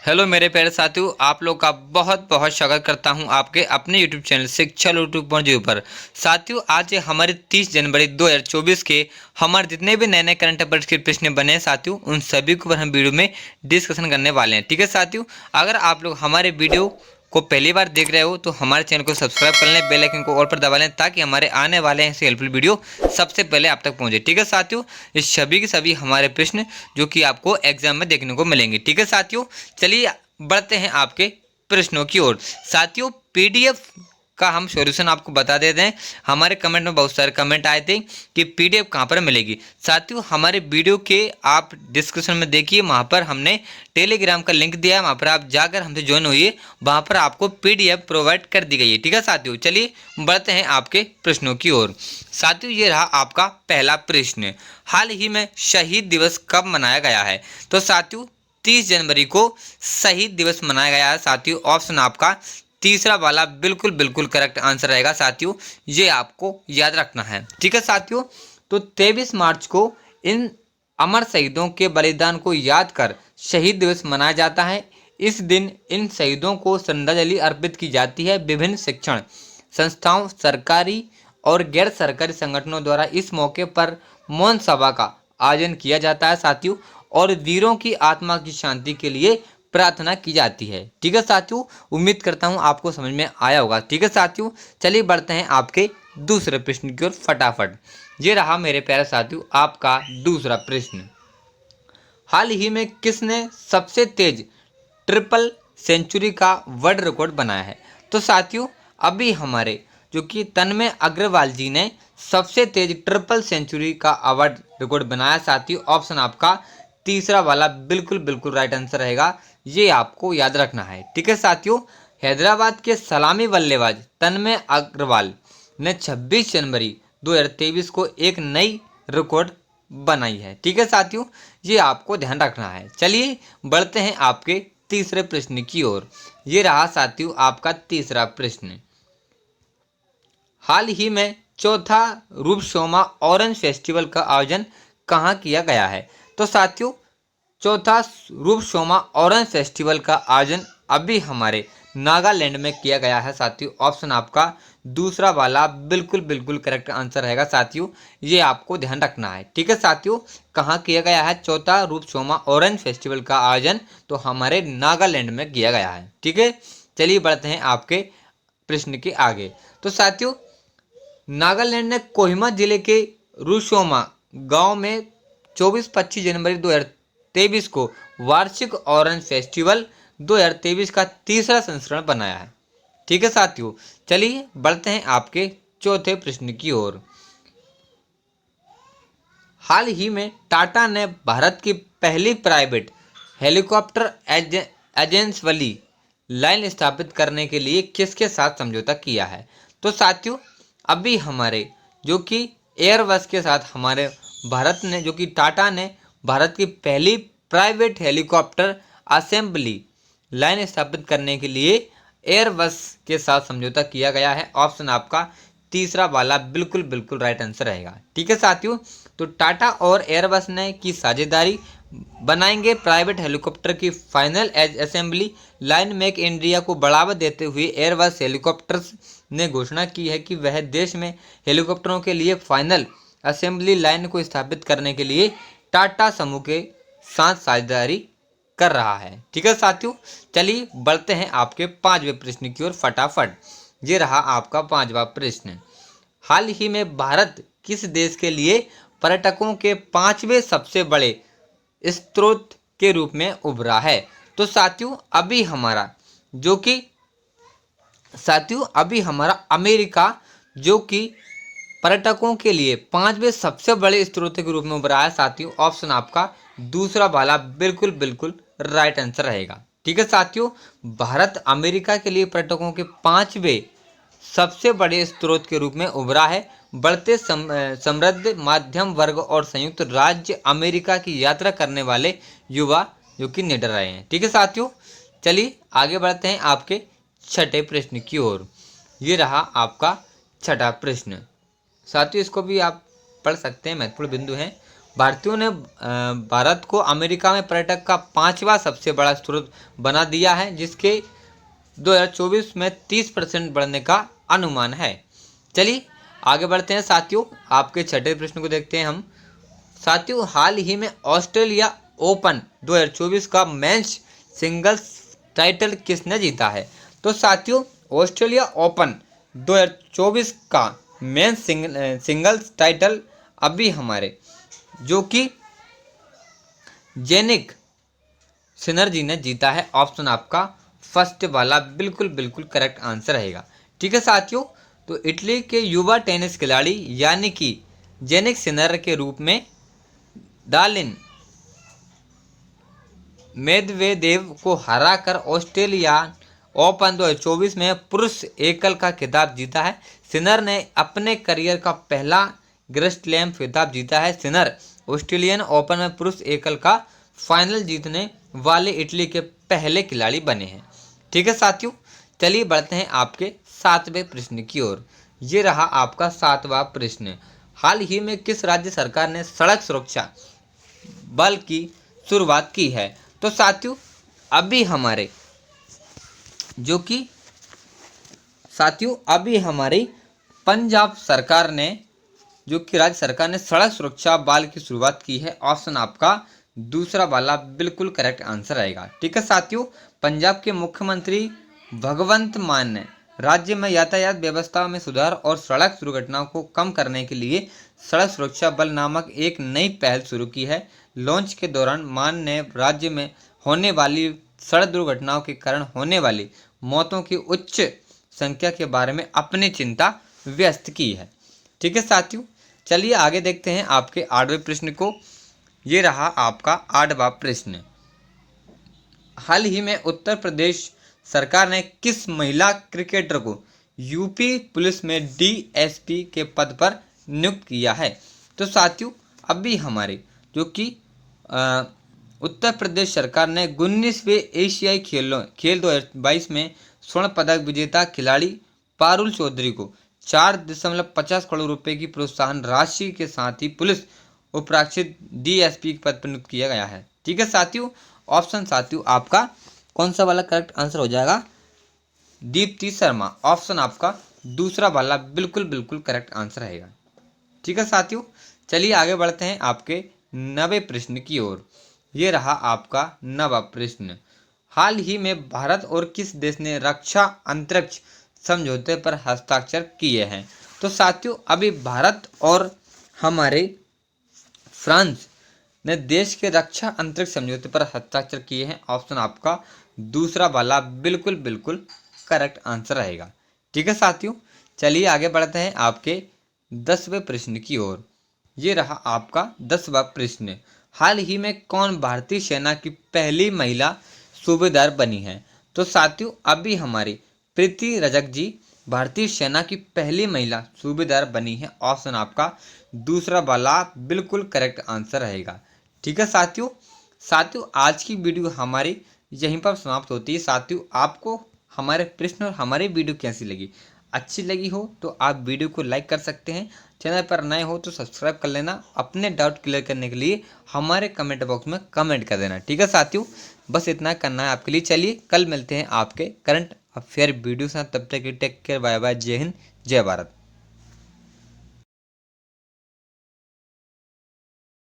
Hello मेरे प्यारे साथियों, आप लोग का बहुत बहुत स्वागत करता हूं आपके अपने यूट्यूब चैनल शिक्षा यूट्यूब पर। साथियों, आज हमारे 30 जनवरी 2024 के हमारे जितने भी नए नए करंट अफेयर्स के प्रश्न बने हैं साथियों, उन सभी को हम वीडियो में डिस्कशन करने वाले हैं। ठीक है साथियों, अगर आप लोग हमारे वीडियो को पहली बार देख रहे हो तो हमारे चैनल को सब्सक्राइब कर लें, बेल आइकन को ऑल पर दबा लें ताकि हमारे आने वाले ऐसे हेल्पफुल वीडियो सबसे पहले आप तक पहुंचे। ठीक है साथियों, इस सभी के सभी हमारे प्रश्न जो कि आपको एग्जाम में देखने को मिलेंगे। ठीक है साथियों, चलिए बढ़ते हैं आपके प्रश्नों की ओर। साथियों, पीडीएफ का हम सॉल्यूशन आपको बता देते हैं। हमारे कमेंट में बहुत सारे कमेंट आए थे कि पीडीएफ कहाँ पर मिलेगी। साथियों, हमारे वीडियो के आप डिस्क्रिप्शन में देखिए, वहाँ पर हमने टेलीग्राम का लिंक दिया है, वहाँ पर आप जाकर हमसे ज्वाइन होइए, वहाँ पर आपको पीडीएफ प्रोवाइड कर दी गई है। ठीक है साथियों, चलिए बढ़ते हैं आपके प्रश्नों की ओर। साथियों, ये रहा आपका पहला प्रश्न। हाल ही में शहीद दिवस कब मनाया गया है? तो साथियों, 30 जनवरी को शहीद दिवस मनाया गया है। साथियों, ऑप्शन आपका तीसरा वाला बिल्कुल बिल्कुल करेक्ट आंसर रहेगा। साथियों, ये आपको याद रखना है। ठीक है साथियों, तो 23 मार्च को इन अमर शहीदों के बलिदान को याद कर शहीद दिवस मनाया जाता है। इस दिन इन शहीदों को श्रद्धांजलि अर्पित की जाती है। विभिन्न शिक्षण संस्थाओं, सरकारी और गैर सरकारी संगठनों द्वारा इस मौके पर मौन सभा का आयोजन किया जाता है साथियों, और वीरों की आत्मा की शांति के लिए प्रार्थना की जाती है। ठीक है साथियों, उम्मीद करता हूँ आपको समझ में आया होगा। ठीक है साथियों, चलिए बढ़ते हैं आपके दूसरे प्रश्न की ओर फटाफट। ये रहा मेरे प्यारे साथियों आपका दूसरा प्रश्न। हाल ही में किसने सबसे तेज ट्रिपल सेंचुरी का वर्ल्ड रिकॉर्ड बनाया है? तो साथियों, अभी हमारे जो कि तन्मय अग्रवाल जी ने सबसे तेज ट्रिपल सेंचुरी का अवार्ड रिकॉर्ड बनाया। साथियों, ऑप्शन आपका तीसरा वाला बिल्कुल बिल्कुल राइट आंसर रहेगा, ये आपको याद रखना है। ठीक है साथियों, हैदराबाद के सलामी बल्लेबाज तन्मय अग्रवाल ने 26 जनवरी 2023 को एक नई रिकॉर्ड बनाई है। ठीक है साथियों, ये आपको ध्यान रखना है। चलिए बढ़ते हैं आपके तीसरे प्रश्न की ओर। ये रहा साथियों आपका तीसरा प्रश्न। हाल ही में चौथा रूपसोमा ऑरेंज फेस्टिवल का आयोजन कहाँ किया गया है? तो साथियों, चौथा रूपसोमा ऑरेंज फेस्टिवल का आयोजन अभी हमारे नागालैंड में किया गया है। साथियों, ऑप्शन आपका दूसरा वाला बिल्कुल बिल्कुल करेक्ट आंसर रहेगा। साथियों, ये आपको ध्यान रखना है। ठीक है साथियों, कहाँ किया गया है चौथा रूपसोमा ऑरेंज फेस्टिवल का आयोजन? तो हमारे नागालैंड में किया गया है। ठीक है, चलिए बढ़ते हैं आपके प्रश्न के आगे। तो साथियों, नागालैंड ने कोहिमा जिले के रुशोमा गांव में 24-25 जनवरी 2023 को वार्षिक ऑरेंज फेस्टिवल 2023 का तीसरा संस्करण बनाया है। ठीक है साथियों, चलिए बढ़ते हैं आपके चौथे प्रश्न की ओर। हाल ही में टाटा ने भारत की पहली प्राइवेट हेलीकॉप्टर एजेंस वाली लाइन स्थापित करने के लिए किसके साथ समझौता किया है? तो साथियों, अभी हमारे जो कि एयरबस के साथ हमारे भारत ने जो कि टाटा ने भारत की पहली प्राइवेट हेलीकॉप्टर असेंबली लाइन स्थापित करने के लिए एयरबस के साथ समझौता किया गया है। ऑप्शन आपका तीसरा वाला बिल्कुल बिल्कुल राइट आंसर रहेगा। ठीक है साथियों, तो टाटा और एयरबस ने की साझेदारी बनाएंगे प्राइवेट हेलीकॉप्टर की final assembly line. Make India को बढ़ावा देते हुए एयरबस हेलीकॉप्टर्स ने घोषणा की है कि वह देश में हेलीकॉप्टरों के लिए फाइनल असेंबली लाइन को स्थापित करने के लिए टाटा समूह के साथ साझेदारी कर रहा है। ठीक है साथियों, चलिए बढ़ते हैं आपके पांचवें प्रश्न की ओर फटाफट। ये रहा आपका पांचवा प्रश्न। हाल ही में भारत किस देश के लिए पर्यटकों के पांचवें सबसे बड़े स्रोत के रूप में उभरा है? तो साथियों, अभी हमारा अमेरिका जो कि पर्यटकों के लिए पांचवें सबसे बड़े स्रोत के रूप में उभरा है। साथियों, ऑप्शन आपका दूसरा वाला बिल्कुल बिल्कुल राइट आंसर रहेगा। ठीक है साथियों, भारत अमेरिका के लिए पर्यटकों के पांचवें सबसे बड़े स्रोत के रूप में उभरा है। बढ़ते समृद्ध मध्यम वर्ग और संयुक्त राज्य अमेरिका की यात्रा करने वाले युवा जो कि निडर रहे हैं। ठीक है साथियों, चलिए आगे बढ़ते हैं आपके छठे प्रश्न की ओर। ये रहा आपका छठा प्रश्न। साथियों, इसको भी आप पढ़ सकते हैं, महत्वपूर्ण बिंदु हैं। भारतीयों ने भारत को अमेरिका में पर्यटक का 5वां सबसे बड़ा स्रोत बना दिया है, जिसके 2024 में 30% बढ़ने का अनुमान है। चलिए आगे बढ़ते हैं साथियों, आपके छठे प्रश्न को देखते हैं हम। साथियों, हाल ही में ऑस्ट्रेलिया ओपन 2024 का मेंस सिंगल्स टाइटल किसने जीता है? तो साथियों, ऑस्ट्रेलिया ओपन 2024 का मेंस सिंगल्स टाइटल अभी हमारे जो कि जेनिक सिनर्जी ने जीता है। ऑप्शन आपका फर्स्ट वाला बिल्कुल बिल्कुल करेक्ट आंसर रहेगा। ठीक है साथियों, तो इटली के युवा टेनिस खिलाड़ी यानी कि जेनिक सिनर के रूप में डालिन मेदवेदेव को हराकर ऑस्ट्रेलिया ओपन 2024 में पुरुष एकल का खिताब जीता है। सिनर ने अपने करियर का पहला ग्रैंड स्लैम खिताब जीता है। सिनर ऑस्ट्रेलियन ओपन में पुरुष एकल का फाइनल जीतने वाले इटली के पहले खिलाड़ी बने हैं। ठीक है साथियों, चलिए बढ़ते हैं आपके 7वें प्रश्न की ओर। ये रहा आपका 7वां प्रश्न। हाल ही में किस राज्य सरकार ने सड़क सुरक्षा बल की शुरुआत की है? तो साथियों, अभी हमारे जो कि साथियों अभी हमारी पंजाब सरकार ने जो कि राज्य सरकार ने सड़क सुरक्षा बल की शुरुआत की है। ऑप्शन आपका दूसरा वाला बिल्कुल करेक्ट आंसर आएगा। ठीक है साथियों, पंजाब के मुख्यमंत्री भगवंत मान ने राज्य में यातायात व्यवस्था में सुधार और सड़क दुर्घटनाओं को कम करने के लिए सड़क सुरक्षा बल नामक एक नई पहल शुरू की है। लॉन्च के दौरान मान ने राज्य में होने वाली सड़क दुर्घटनाओं के कारण होने वाली मौतों की उच्च संख्या के बारे में अपनी चिंता व्यक्त की है। ठीक है साथियों, चलिए आगे देखते हैं आपके 8वें प्रश्न को। ये रहा आपका 8वां प्रश्न। हाल ही में उत्तर प्रदेश सरकार ने किस महिला क्रिकेटर को यूपी पुलिस में डीएसपी के पद पर नियुक्त किया है? तो साथियों, अभी हमारे जो कि उत्तर प्रदेश सरकार ने 19वें एशियाई खेल 2022 में स्वर्ण पदक विजेता खिलाड़ी पारुल चौधरी को 4.50 करोड़ रुपए की प्रोत्साहन राशि के साथ ही पुलिस उपराक्षित डीएसपी पद पर नियुक्त किया गया है। ठीक है साथियों, ऑप्शन साथियों आपका कौन सा वाला करेक्ट आंसर हो जाएगा? दीप्ति शर्मा। ऑप्शन आपका दूसरा वाला बिल्कुल बिल्कुल करेक्ट आंसर रहेगा। ठीक है साथियों, चलिए आगे बढ़ते हैं आपके 9वें प्रश्न की ओर। ये रहा आपका 9वां प्रश्न। हाल ही में भारत और किस देश ने रक्षा अंतरिक्ष समझौते पर हस्ताक्षर किए हैं? तो साथियों, अभी भारत और हमारे फ्रांस ने देश के रक्षा अंतरिक्ष समझौते पर हस्ताक्षर किए हैं। ऑप्शन आपका दूसरा वाला बिल्कुल बिल्कुल करेक्ट आंसर रहेगा। ठीक है साथियों, चलिए आगे बढ़ते हैं आपके 10वें प्रश्न की ओर। ये रहा आपका 10वां प्रश्न। हाल ही में कौन भारतीय सेना की पहली महिला सूबेदार बनी है? तो साथियों, अभी हमारी प्रीति रजक जी भारतीय सेना की पहली महिला सूबेदार बनी है। ऑप्शन आपका दूसरा वाला बिल्कुल करेक्ट आंसर रहेगा। ठीक है साथियों, आज की वीडियो हमारी यहीं पर समाप्त होती है। साथियों, आपको हमारे प्रश्न और हमारी वीडियो कैसी लगी? अच्छी लगी हो तो आप वीडियो को लाइक कर सकते हैं। चैनल पर नए हो तो सब्सक्राइब कर लेना। अपने डाउट क्लियर करने के लिए हमारे कमेंट बॉक्स में कमेंट कर देना। ठीक है साथियों, बस इतना करना है आपके लिए। चलिए कल मिलते हैं आपके करंट अफेयर वीडियो से। तब तक टेक केयर, बाय बाय, जय हिंद, जय भारत।